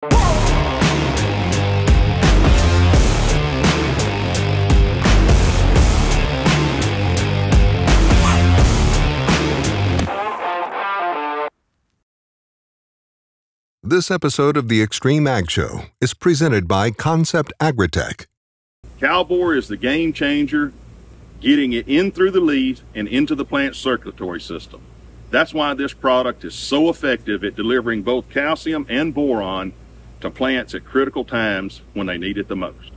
This episode of the XtremeAg Show is presented by AgriTek. Cowboy is the game changer, getting it in through the leaf and into the plant circulatory system. That's why this product is so effective at delivering both calcium and boron to plants at critical times when they need it the most.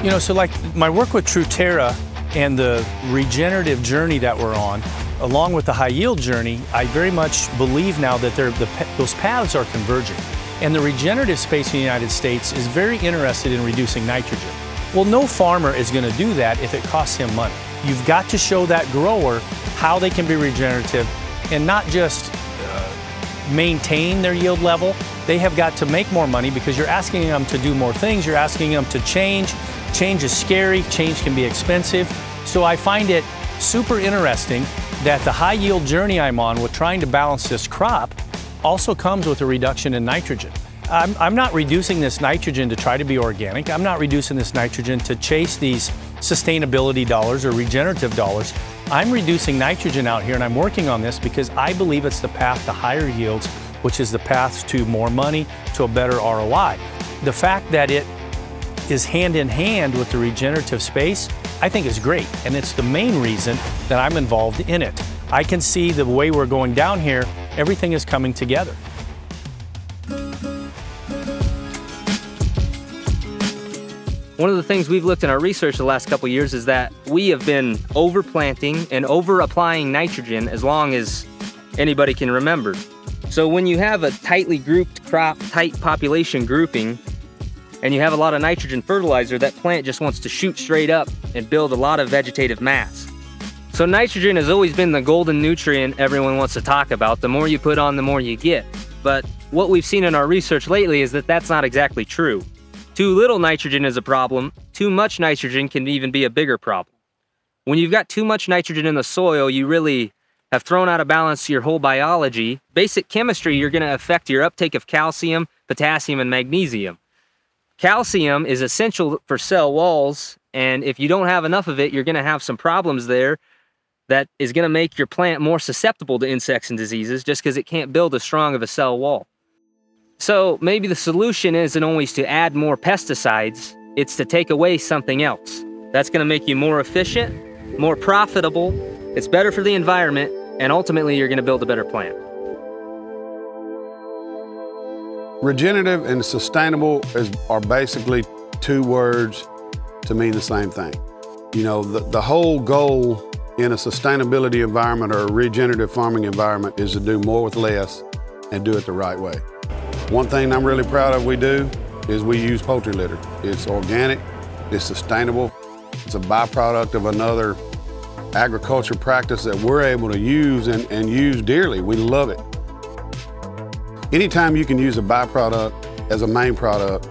You know, so like my work with TrueTerra and the regenerative journey that we're on, along with the high yield journey, I very much believe now that those paths are converging. And the regenerative space in the United States is very interested in reducing nitrogen. Well, no farmer is going to do that if it costs him money. You've got to show that grower how they can be regenerative and not just maintain their yield level. They have got to make more money because you're asking them to do more things. You're asking them to change. Change is scary. Change can be expensive. So I find it super interesting that the high yield journey I'm on with trying to balance this crop also comes with a reduction in nitrogen. I'm not reducing this nitrogen to try to be organic. I'm not reducing this nitrogen to chase these sustainability dollars or regenerative dollars. I'm reducing nitrogen out here, and I'm working on this because I believe it's the path to higher yields, which is the path to more money, to a better ROI. The fact that it is hand in hand with the regenerative space, I think is great, and it's the main reason that I'm involved in it. I can see the way we're going down here, everything is coming together. One of the things we've looked in our research the last couple of years is that we have been overplanting and over-applying nitrogen as long as anybody can remember. So when you have a tightly grouped crop, tight population grouping, and you have a lot of nitrogen fertilizer, that plant just wants to shoot straight up and build a lot of vegetative mass. So nitrogen has always been the golden nutrient everyone wants to talk about. The more you put on, the more you get. But what we've seen in our research lately is that that's not exactly true. Too little nitrogen is a problem. Too much nitrogen can even be a bigger problem. When you've got too much nitrogen in the soil, you really have thrown out of balance your whole biology. Basic chemistry, you're going to affect your uptake of calcium, potassium, and magnesium. Calcium is essential for cell walls, and if you don't have enough of it, you're going to have some problems there that is going to make your plant more susceptible to insects and diseases just because it can't build as strong of a cell wall. So maybe the solution isn't always to add more pesticides, it's to take away something else. That's going to make you more efficient, more profitable, it's better for the environment, and ultimately you're going to build a better plant. Regenerative and sustainable are basically two words to mean the same thing. You know, the whole goal in a sustainability environment or a regenerative farming environment is to do more with less and do it the right way. One thing I'm really proud of we do is we use poultry litter. It's organic, it's sustainable, it's a byproduct of another agriculture practice that we're able to use and use dearly. We love it. Anytime you can use a byproduct as a main product,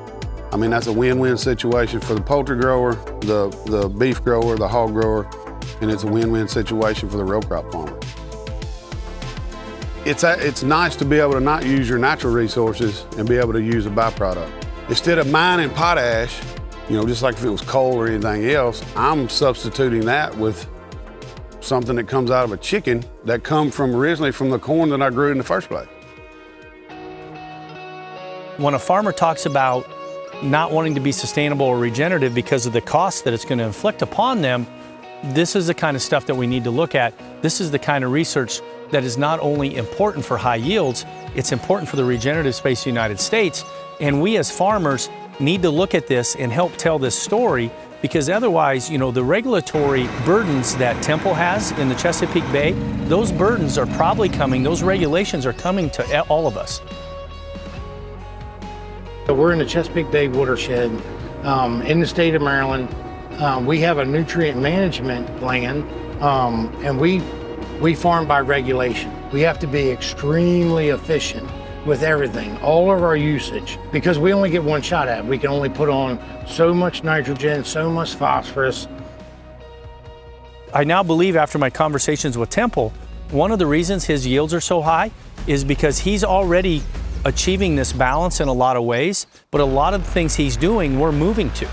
I mean, that's a win-win situation for the poultry grower, the beef grower, the hog grower, and it's a win-win situation for the row crop farmer. It's nice to be able to not use your natural resources and be able to use a byproduct. Instead of mining potash, you know, just like if it was coal or anything else, I'm substituting that with something that comes out of a chicken that come from originally from the corn that I grew in the first place. When a farmer talks about not wanting to be sustainable or regenerative because of the cost that it's going to inflict upon them, this is the kind of stuff that we need to look at. This is the kind of research that is not only important for high yields, it's important for the regenerative space of the United States. And we as farmers need to look at this and help tell this story, because otherwise, you know, the regulatory burdens that Temple has in the Chesapeake Bay, those burdens are probably coming, those regulations are coming to all of us. We're in the Chesapeake Bay watershed in the state of Maryland. We have a nutrient management plan, and we farm by regulation. We have to be extremely efficient with everything, all of our usage, because we only get one shot at it. We can only put on so much nitrogen, so much phosphorus. I now believe after my conversations with Temple, one of the reasons his yields are so high is because he's already achieving this balance in a lot of ways, but a lot of the things he's doing, we're moving to.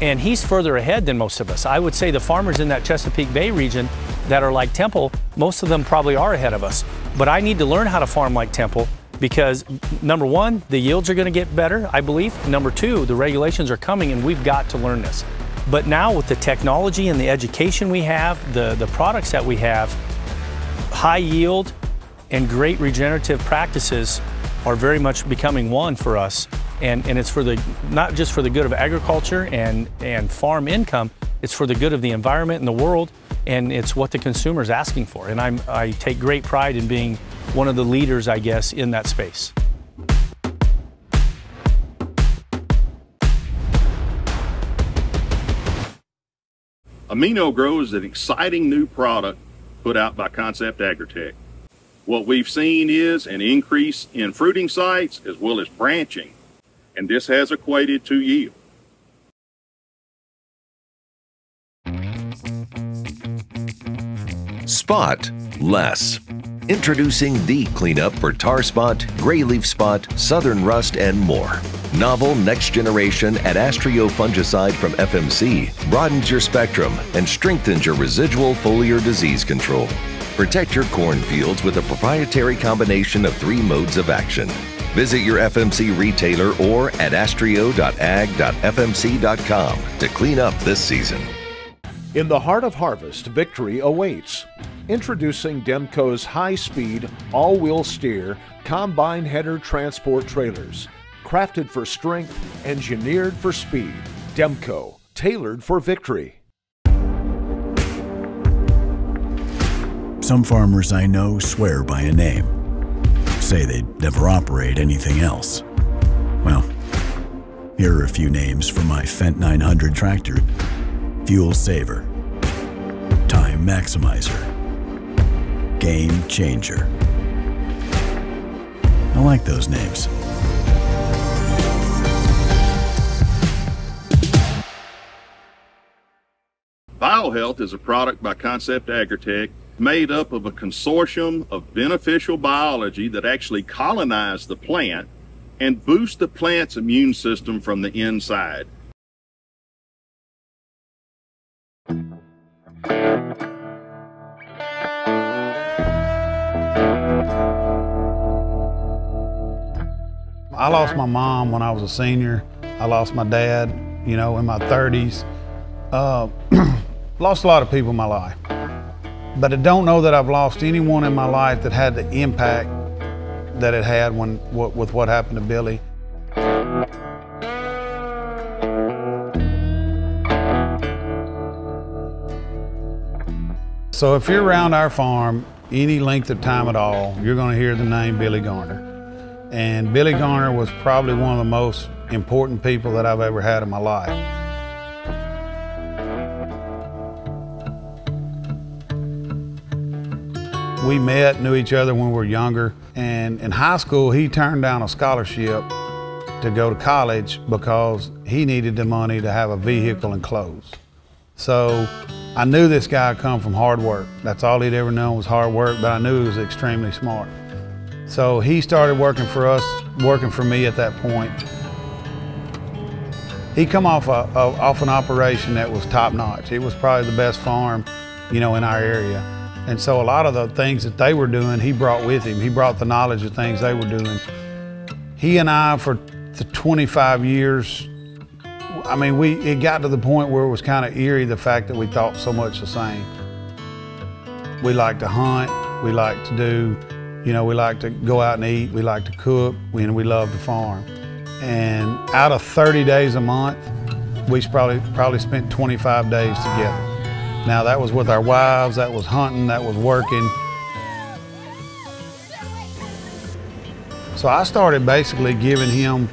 And he's further ahead than most of us. I would say the farmers in that Chesapeake Bay region that are like Temple, most of them probably are ahead of us. But I need to learn how to farm like Temple because number one, the yields are gonna get better, I believe. Number two, the regulations are coming and we've got to learn this. But now with the technology and the education we have, the products that we have, high yield and great regenerative practices are very much becoming one for us. And it's for the, not just for the good of agriculture and farm income, it's for the good of the environment and the world, and it's what the consumer is asking for. And I take great pride in being one of the leaders, I guess, in that space. AminoGrow is an exciting new product put out by Concept AgriTek. What we've seen is an increase in fruiting sites as well as branching, and this has equated to yield. Spot less. Introducing the cleanup for tar spot, gray leaf spot, southern rust, and more. Novel next generation Adastrio fungicide from FMC broadens your spectrum and strengthens your residual foliar disease control. Protect your cornfields with a proprietary combination of 3 modes of action. Visit your FMC retailer or at astrio.ag.fmc.com to clean up this season. In the heart of harvest, victory awaits. Introducing Demco's high-speed, all-wheel steer, combine header transport trailers. Crafted for strength, engineered for speed. Demco, tailored for victory. Some farmers I know swear by a name. Say they'd never operate anything else. Well, here are a few names for my Fendt 900 tractor. Fuel Saver, Time Maximizer, Game Changer. I like those names. BioHealth is a product by Concept AgriTek made up of a consortium of beneficial biology that actually colonize the plant and boost the plant's immune system from the inside. I lost my mom when I was a senior. I lost my dad, you know, in my 30s. Lost a lot of people in my life. But I don't know that I've lost anyone in my life that had the impact that it had with what happened to Billy. So if you're around our farm any length of time at all, you're going to hear the name Billy Garner. And Billy Garner was probably one of the most important people that I've ever had in my life. We knew each other when we were younger, and in high school he turned down a scholarship to go to college because he needed the money to have a vehicle and clothes. So I knew this guy come from hard work. That's all he'd ever known was hard work, but I knew he was extremely smart. So he started working for us, working for me at that point. He come off an operation that was top notch. It was probably the best farm, you know, in our area. And so a lot of the things that they were doing, he brought with him. He brought the knowledge of things they were doing. He and I, for the 25 years, I mean, it got to the point where it was kind of eerie, the fact that we thought so much the same. We like to hunt, we like to do, you know, we like to go out and eat, we like to cook, we love to farm. And out of 30 days a month, we probably spent 25 days together. Now that was with our wives, that was hunting, that was working. So I started basically giving him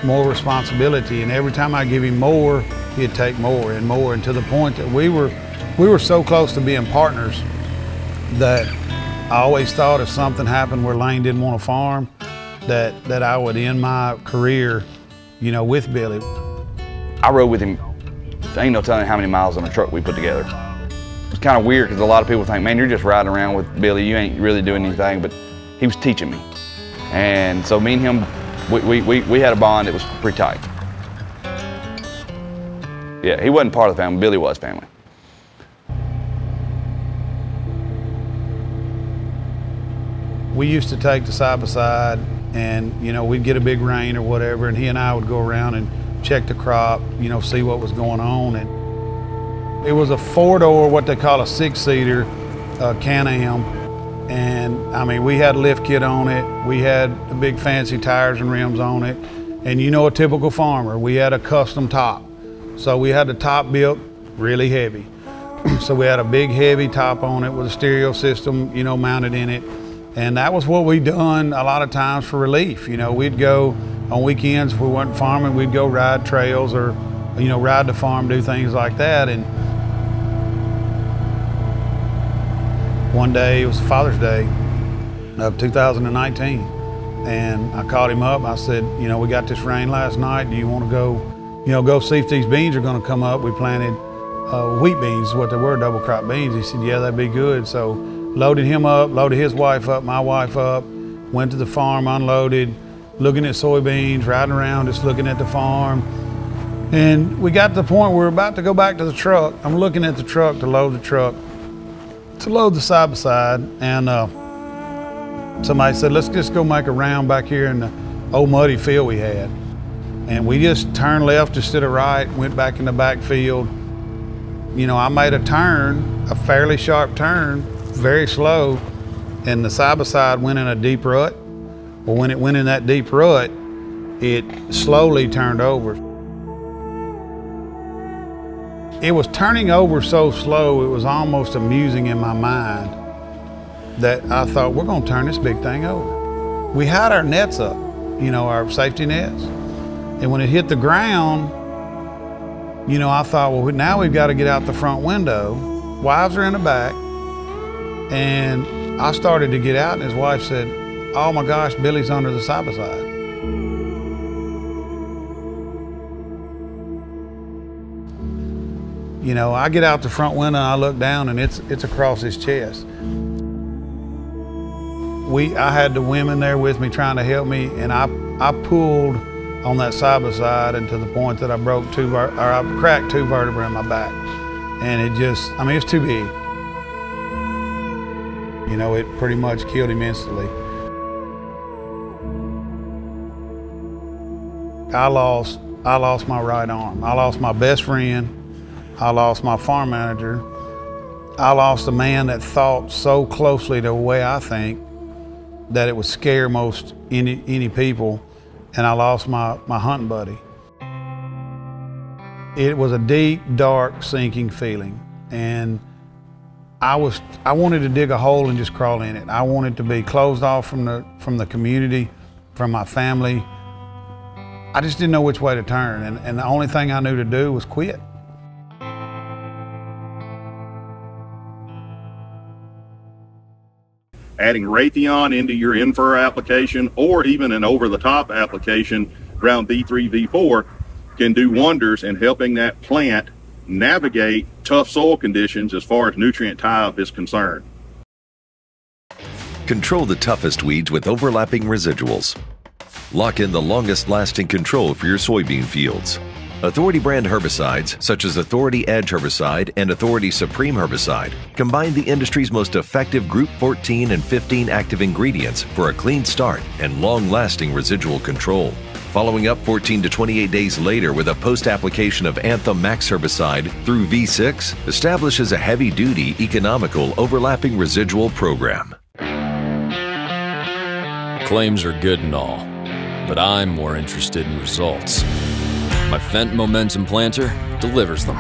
more responsibility, and every time I give him more, he'd take more and more, and to the point that we were so close to being partners that I always thought if something happened where Lane didn't want to farm, that I would end my career, you know, with Billy. I rode with him. Ain't no telling how many miles on a truck we put together. It's kind of weird because a lot of people think, man, you're just riding around with Billy, you ain't really doing anything, but he was teaching me. And so me and him, we had a bond that was pretty tight. Yeah, he wasn't part of the family, Billy was family. We used to take the side-by-side and, you know, we'd get a big rain or whatever, and he and I would go around and check the crop, you know, see what was going on. And it was a 4-door, what they call a 6-seater Can-Am. And I mean, we had a lift kit on it. We had the big fancy tires and rims on it. And you know, a typical farmer, we had a custom top. So we had the top built really heavy. So we had a big heavy top on it with a stereo system, you know, mounted in it. And that was what we done a lot of times for relief. You know, we'd go on weekends if we weren't farming, we'd go ride trails or, you know, ride the farm, do things like that. And one day, it was Father's Day of 2019. And I called him up, I said, you know, we got this rain last night, do you want to go, you know, go see if these beans are gonna come up? We planted wheat beans, what they were, double crop beans. He said, yeah, that'd be good. So loaded him up, loaded his wife up, my wife up, went to the farm, unloaded, looking at soybeans, riding around, just looking at the farm. And we got to the point where we're about to go back to the truck. I'm looking at the truck to load the truck, to load the side-by-side, and somebody said, let's just go make a round back here in the old muddy field we had. And we just turned left instead of right, went back in the back field. You know, I made a turn, a fairly sharp turn, very slow, and the side-by-side went in a deep rut. Well, when it went in that deep rut, it slowly turned over. It was turning over so slow, it was almost amusing in my mind that I thought, we're gonna turn this big thing over. We had our nets up, you know, our safety nets. And when it hit the ground, you know, I thought, well, now we've got to get out the front window. Wives are in the back. And I started to get out, and his wife said, oh my gosh, Billy's under the side-by-side. You know, I get out the front window and I look down, and it's across his chest. I had the women there with me trying to help me, and I pulled on that side-by-side and to the point that I I cracked 2 vertebrae in my back. And it just, I mean, it's too big. You know, it pretty much killed him instantly. I lost my right arm. I lost my best friend. I lost my farm manager. I lost a man that thought so closely the way I think that it would scare most any people. And I lost my hunting buddy. It was a deep, dark, sinking feeling. And I wanted to dig a hole and just crawl in it. I wanted to be closed off from the community, from my family. I just didn't know which way to turn, and the only thing I knew to do was quit. Adding Raytheon into your in-fur application or even an over-the-top application, Ground V3, V4, can do wonders in helping that plant navigate tough soil conditions as far as nutrient tie-up is concerned. Control the toughest weeds with overlapping residuals. Lock in the longest-lasting control for your soybean fields. Authority brand herbicides such as Authority Edge herbicide and Authority Supreme herbicide combine the industry's most effective Group 14 and 15 active ingredients for a clean start and long-lasting residual control. Following up 14 to 28 days later with a post-application of Anthem Max herbicide through V6 establishes a heavy-duty, economical, overlapping residual program. Claims are good and all, but I'm more interested in results. My Fendt Momentum planter delivers them.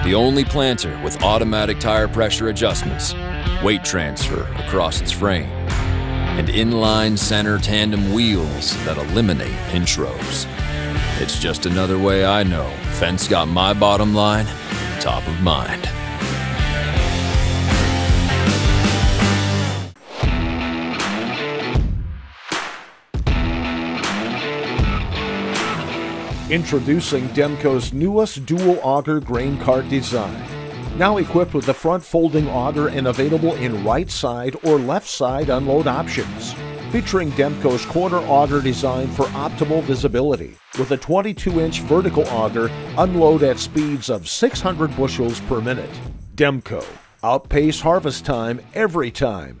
The only planter with automatic tire pressure adjustments, weight transfer across its frame, and inline center tandem wheels that eliminate pinch rows. It's just another way I know Fendt's got my bottom line top of mind. Introducing Demco's newest dual auger grain cart design. Now equipped with the front folding auger and available in right side or left side unload options. Featuring Demco's corner auger design for optimal visibility. With a 22-inch vertical auger, unload at speeds of 600 bushels per minute. Demco. Outpace harvest time every time.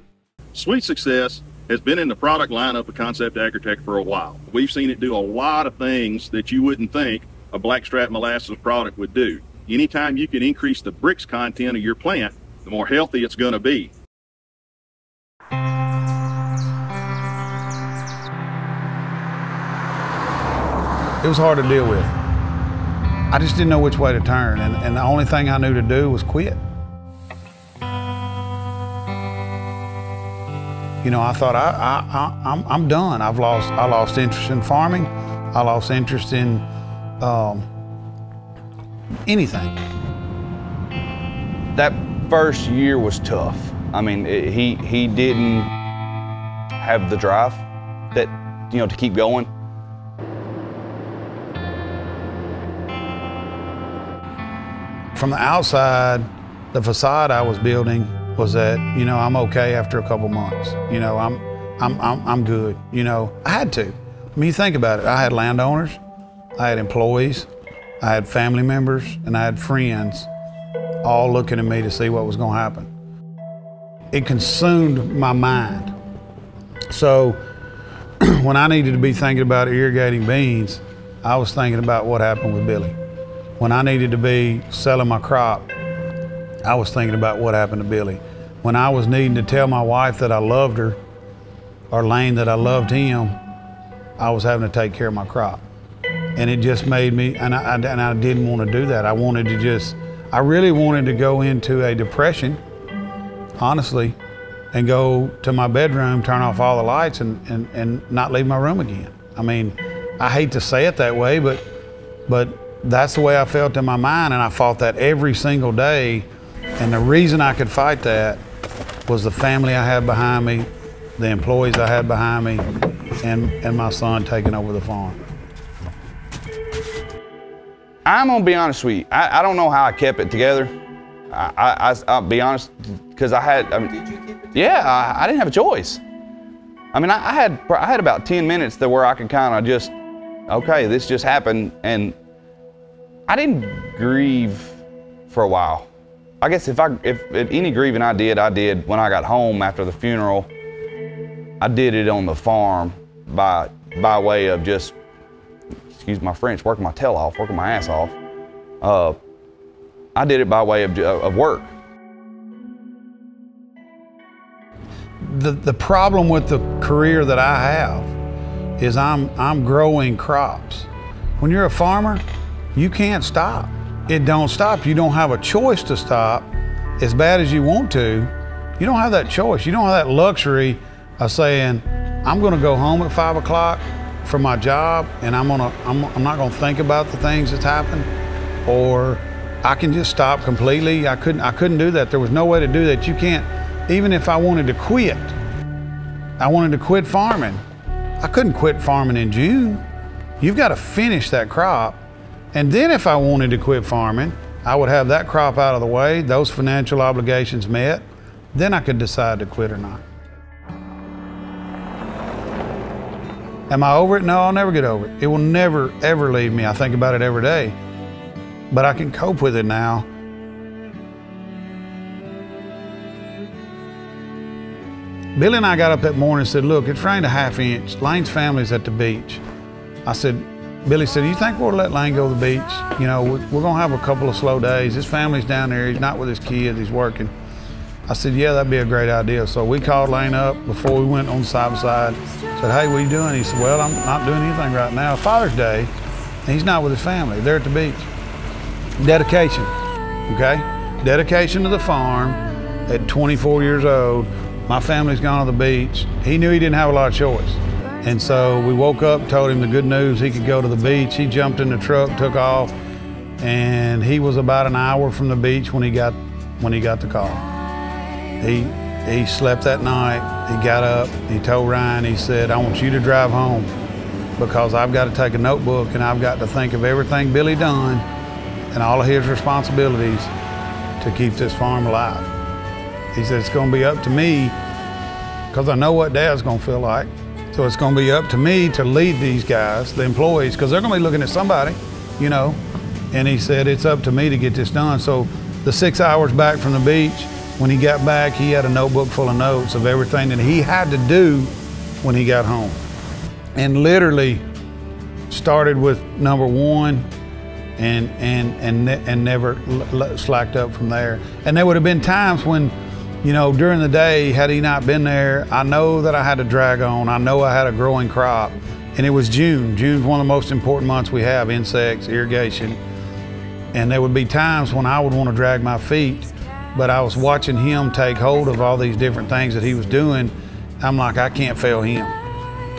Sweet Success has been in the product lineup of Concept AgriTek for a while. We've seen it do a lot of things that you wouldn't think a blackstrap molasses product would do. Anytime you can increase the bricks content of your plant, the more healthy it's going to be. It was hard to deal with. I just didn't know which way to turn, and the only thing I knew to do was quit. You know, I thought I'm done. I lost interest in farming. I lost interest in anything. That first year was tough. I mean, he didn't have the drive that, you know, to keep going. From the outside, the facade I was building was that, you know, I'm okay after a couple months. You know, I'm good. You know, I had to. I mean, you think about it. I had landowners, I had employees, I had family members, and I had friends all looking at me to see what was going to happen. It consumed my mind. So when I needed to be thinking about irrigating beans, I was thinking about what happened with Billy. When I needed to be selling my crop, I was thinking about what happened to Billy. When I was needing to tell my wife that I loved her, or Lane that I loved him, I was having to take care of my crop. And it just made me, and I didn't want to do that. I really wanted to go into a depression, honestly, and go to my bedroom, turn off all the lights, and not leave my room again. I mean, I hate to say it that way, but that's the way I felt in my mind, and I fought that every single day. And the reason I could fight that was the family I had behind me, the employees I had behind me, and my son taking over the farm. I'm gonna be honest with you. I don't know how I kept it together. I'll be honest, because I mean, did you keep it together? Yeah, I didn't have a choice. I mean, I had about 10 minutes to where I could kind of just, okay, this just happened, and I didn't grieve for a while. I guess if any grieving I did when I got home after the funeral. I did it on the farm by way of just, excuse my French, working my tail off, working my ass off. I did it by way of work. The problem with the career that I have is I'm growing crops. When you're a farmer, you can't stop. It don't stop. You don't have a choice to stop. As bad as you want to, you don't have that choice. You don't have that luxury of saying, I'm gonna go home at 5 o'clock for my job and I'm not gonna think about the things that's happened, or I can just stop completely. I couldn't do that. There was no way to do that. You can't, even if I wanted to quit, I wanted to quit farming. I couldn't quit farming in June. You've got to finish that crop. And then if I wanted to quit farming, I would have that crop out of the way, those financial obligations met, then I could decide to quit or not. Am I over it? No, I'll never get over it. It will never, ever leave me. I think about it every day, but I can cope with it now. Billy and I got up that morning and said, look, it's rained a ½ inch. Lane's family's at the beach. I said, Billy said, you think we'll let Lane go to the beach? You know, we're gonna have a couple of slow days. His family's down there, he's not with his kids, he's working. I said, yeah, that'd be a great idea. So we called Lane up before we went on side by side. Said, hey, what are you doing? He said, well, I'm not doing anything right now. Father's Day, he's not with his family. They're at the beach. Dedication, okay? Dedication to the farm at 24 years old. My family's gone to the beach. He knew he didn't have a lot of choice. And so we woke up, told him the good news, he could go to the beach. He jumped in the truck, took off, and he was about an hour from the beach when he got the call. He slept that night, he got up, he told Ryan, he said, I want you to drive home because I've got to take a notebook and I've got to think of everything Billy done and all of his responsibilities to keep this farm alive. He said, it's gonna be up to me, because I know what Dad's gonna feel like. So it's gonna be up to me to lead these guys, the employees, because they're gonna be looking at somebody, you know. And he said, it's up to me to get this done. So the 6 hours back from the beach, when he got back, he had a notebook full of notes of everything that he had to do when he got home. And literally started with number one and never slacked up from there. And there would have been times when, you know, during the day, had he not been there, I know that I had to drag on. I know I had a growing crop. And it was June. June's one of the most important months we have, insects, irrigation. And there would be times when I would want to drag my feet, but I was watching him take hold of all these different things that he was doing. I'm like, I can't fail him.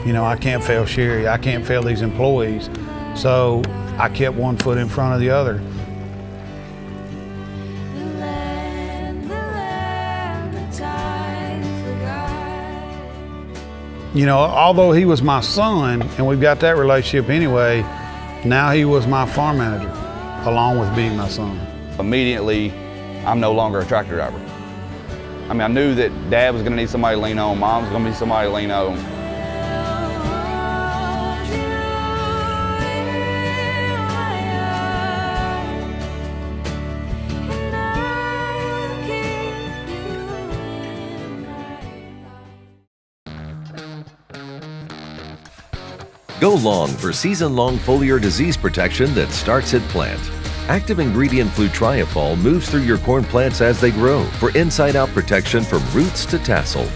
You know, I can't fail Sherry. I can't fail these employees. So I kept one foot in front of the other. You know, although he was my son, and we've got that relationship anyway, now he was my farm manager, along with being my son. Immediately, I'm no longer a tractor driver. I mean, I knew that Dad was gonna need somebody to lean on, Mom was gonna need somebody to lean on. Go long for season-long foliar disease protection that starts at plant. Active ingredient flutriafol moves through your corn plants as they grow for inside-out protection from roots to tassel.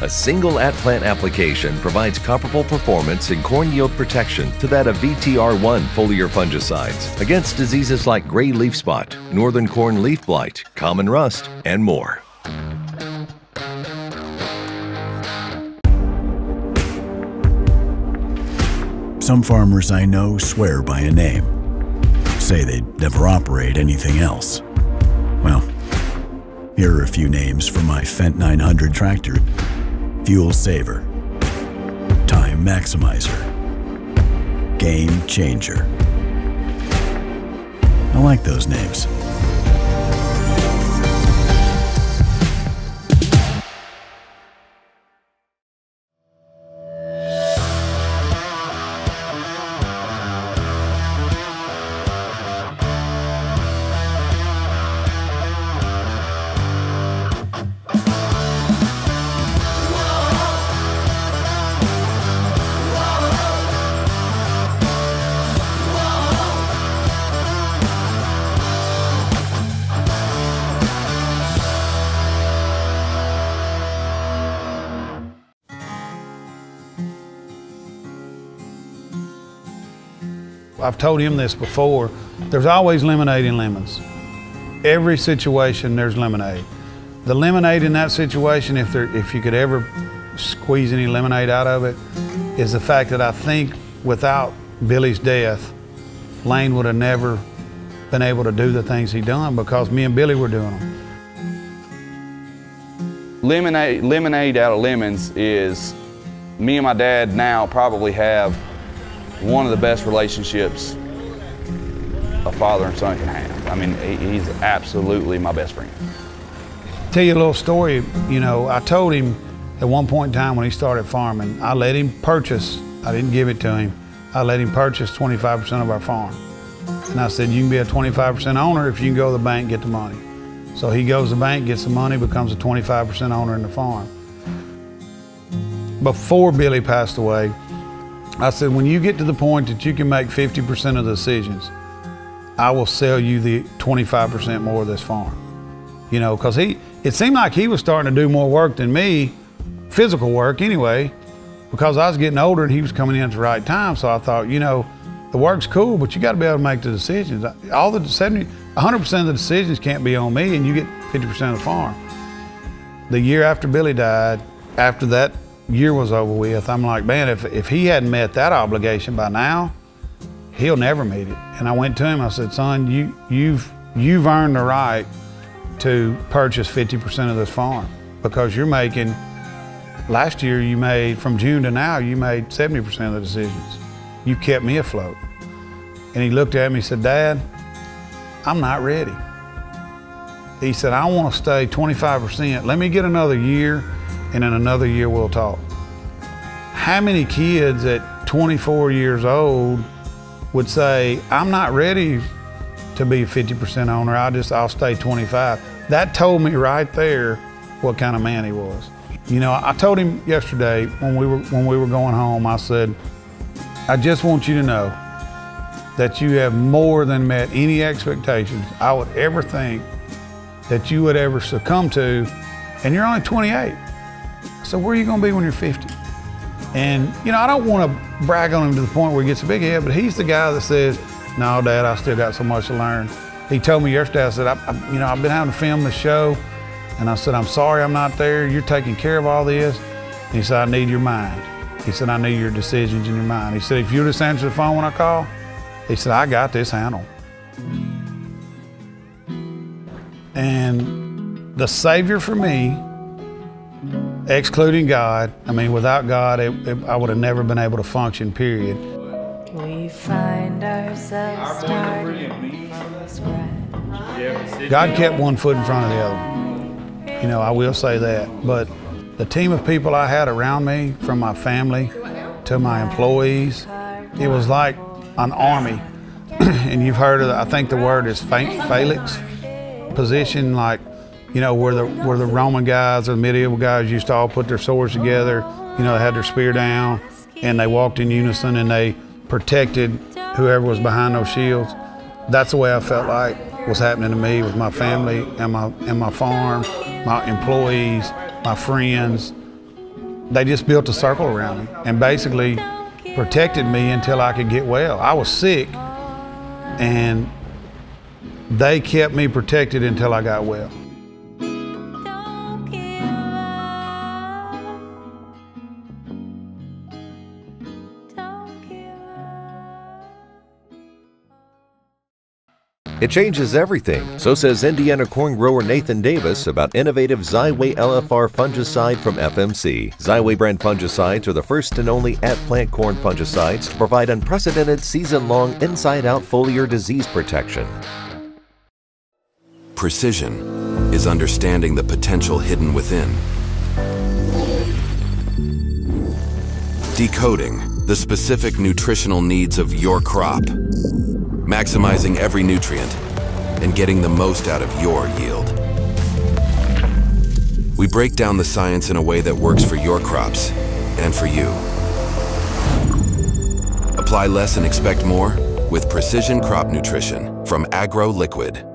A single at-plant application provides comparable performance in corn yield protection to that of VTR1 foliar fungicides against diseases like gray leaf spot, northern corn leaf blight, common rust, and more. Some farmers I know swear by a name, say they'd never operate anything else. Well, here are a few names for my Fendt 900 tractor. Fuel Saver, Time Maximizer, Game Changer. I like those names. I've told him this before, there's always lemonade in lemons. Every situation there's lemonade. The lemonade in that situation, if you could ever squeeze any lemonade out of it, is the fact that I think without Billy's death, Lane would have never been able to do the things he done because me and Billy were doing them. Lemonade out of lemons is, me and my dad now probably have one of the best relationships a father and son can have. I mean, he's absolutely my best friend. Tell you a little story, you know, I told him at one point in time when he started farming, I let him purchase, I didn't give it to him, I let him purchase 25% of our farm. And I said, you can be a 25% owner if you can go to the bank and get the money. So he goes to the bank, gets the money, becomes a 25% owner in the farm. Before Billy passed away, I said, when you get to the point that you can make 50% of the decisions, I will sell you the 25% more of this farm. You know, because it seemed like he was starting to do more work than me, physical work anyway, because I was getting older and he was coming in at the right time. So I thought, you know, the work's cool, but you got to be able to make the decisions. 100% of the decisions can't be on me, and you get 50% of the farm. The year after Billy died, after that year was over with, I'm like, man, if he hadn't met that obligation by now, he'll never meet it. And I went to him, I said, son, you've earned the right to purchase 50% of this farm because you're making, last year you made, from June to now, you made 70% of the decisions. You kept me afloat. And he looked at me and said, Dad, I'm not ready. He said, I want to stay 25%. Let me get another year, and in another year we'll talk. How many kids at 24 years old would say, I'm not ready to be a 50% owner, I'll stay 25. That told me right there what kind of man he was. You know, I told him yesterday when we were going home, I said, I just want you to know that you have more than met any expectations I would ever think that you would ever succumb to, and you're only 28. So where are you gonna be when you're 50? And you know, I don't wanna brag on him to the point where he gets a big head, but he's the guy that says, no, Dad, I still got so much to learn. He told me yesterday, I said, I've been having to film the show, and I said, I'm sorry I'm not there. You're taking care of all this. And he said, I need your mind. He said, I need your decisions in your mind. He said, if you just answer the phone when I call, he said, I got this handled. And the Savior for me, excluding God, I mean, without God, I would have never been able to function, period. We find ourselves starting from scratch. God kept one foot in front of the other. You know, I will say that. But the team of people I had around me, from my family to my employees, it was like an army. And you've heard of, I think the word is phalanx position, like, you know, where the Roman guys or the medieval guys used to all put their swords together. You know, they had their spear down and they walked in unison and they protected whoever was behind those shields. That's the way I felt like was happening to me with my family and my farm, my employees, my friends. They just built a circle around me and basically protected me until I could get well. I was sick and they kept me protected until I got well. It changes everything, so says Indiana corn grower Nathan Davis about innovative Xyway LFR fungicide from FMC. Xyway brand fungicides are the first and only at-plant corn fungicides to provide unprecedented season-long inside-out foliar disease protection. Precision is understanding the potential hidden within. Decoding the specific nutritional needs of your crop. Maximizing every nutrient and getting the most out of your yield. We break down the science in a way that works for your crops and for you. Apply less and expect more with Precision Crop Nutrition from AgriTek.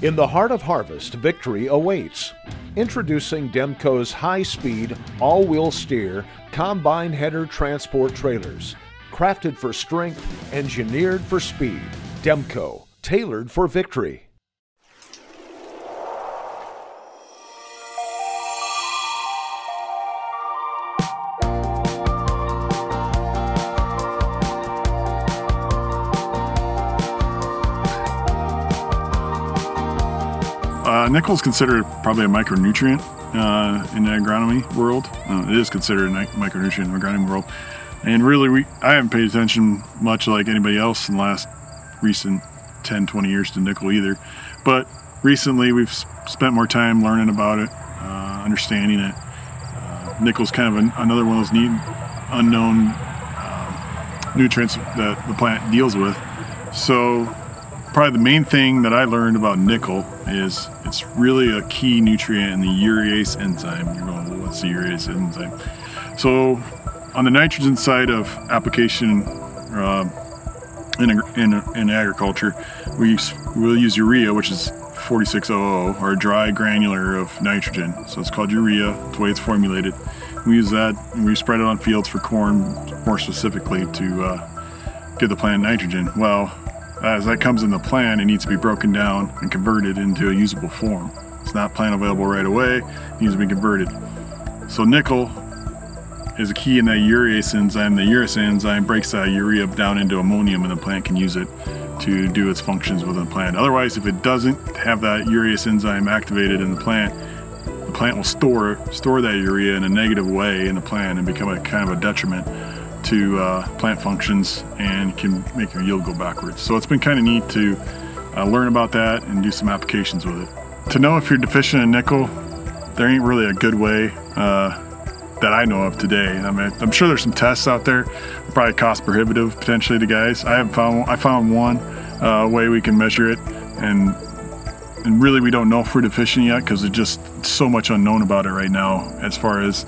In the heart of harvest, victory awaits. Introducing Demco's high-speed, all-wheel steer, combine header transport trailers. Crafted for strength, engineered for speed. Demco, tailored for victory. Nickel's considered probably a micronutrient in the agronomy world. It is considered a micronutrient in the agronomy world. And really, I haven't paid attention much like anybody else in the last recent 10, 20 years to nickel either. But recently, we've spent more time learning about it, understanding it. Nickel's kind of another one of those neat, unknown nutrients that the plant deals with. So probably the main thing that I learned about nickel is it's really a key nutrient in the urease enzyme. You're going, well, what's the urease enzyme? So on the nitrogen side of application in agriculture, we'll use urea, which is 4600, or a dry granular of nitrogen. So it's called urea, the way it's formulated. We use that and we spread it on fields for corn, more specifically to give the plant nitrogen. Well, as that comes in the plant, it needs to be broken down and converted into a usable form. It's not plant available right away, it needs to be converted. So nickel is a key in that urease enzyme. The urease enzyme breaks that urea down into ammonium and the plant can use it to do its functions within the plant. Otherwise, if it doesn't have that urease enzyme activated in the plant will store that urea in a negative way in the plant and become a kind of a detriment to plant functions and can make your yield go backwards. So it's been kind of neat to learn about that and do some applications with it. To know if you're deficient in nickel, there ain't really a good way that I know of today. I mean, I'm sure there's some tests out there, probably cost prohibitive potentially to guys. I found one way we can measure it, and really we don't know if we're deficient yet because there's just so much unknown about it right now as far as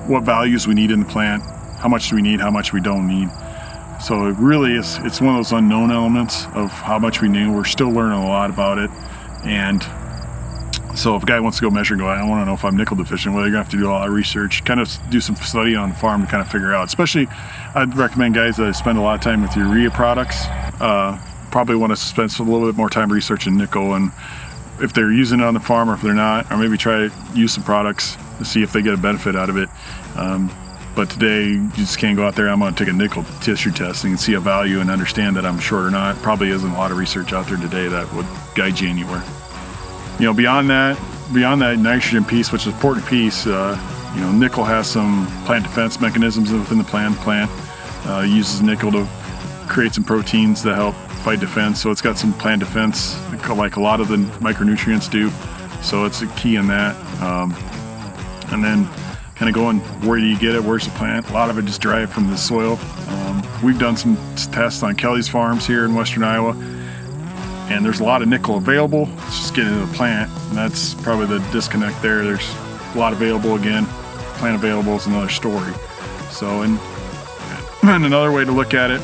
what values we need in the plant, how much do we need, how much we don't need. So it really is, it's one of those unknown elements of how much we knew. We're still learning a lot about it. And so if a guy wants to go measure and go, I want to know if I'm nickel deficient, well, you're gonna have to do a lot of research, kind of do some study on the farm to kind of figure out. Especially, I'd recommend guys that spend a lot of time with urea products, probably want to spend a little bit more time researching nickel, and if they're using it on the farm or if they're not, or maybe try to use some products to see if they get a benefit out of it. But today, you just can't go out there, I'm gonna take a nickel tissue testing and see a value and understand that I'm short or not. Probably isn't a lot of research out there today that would guide you anywhere. You know, beyond that nitrogen piece, which is an important piece, you know, nickel has some plant defense mechanisms within the plant. Uses nickel to create some proteins that help fight defense. So it's got some plant defense, like a lot of the micronutrients do. So it's a key in that. And then kind of going, where do you get it? Where's the plant? A lot of it is derived from the soil. We've done some tests on Kelly's farms here in Western Iowa, and there's a lot of nickel available. It's just getting to the plant, and that's probably the disconnect there. There's a lot available again. Plant available is another story. So, and another way to look at it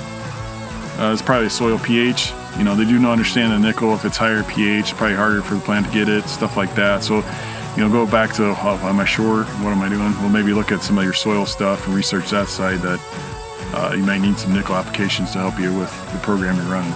is probably soil pH. You know, they do not understand the nickel. If it's higher pH, it's probably harder for the plant to get it, stuff like that. So, you know, go back to, am I short? What am I doing? Well, maybe look at some of your soil stuff and research that side that you might need some nickel applications to help you with the program you're running.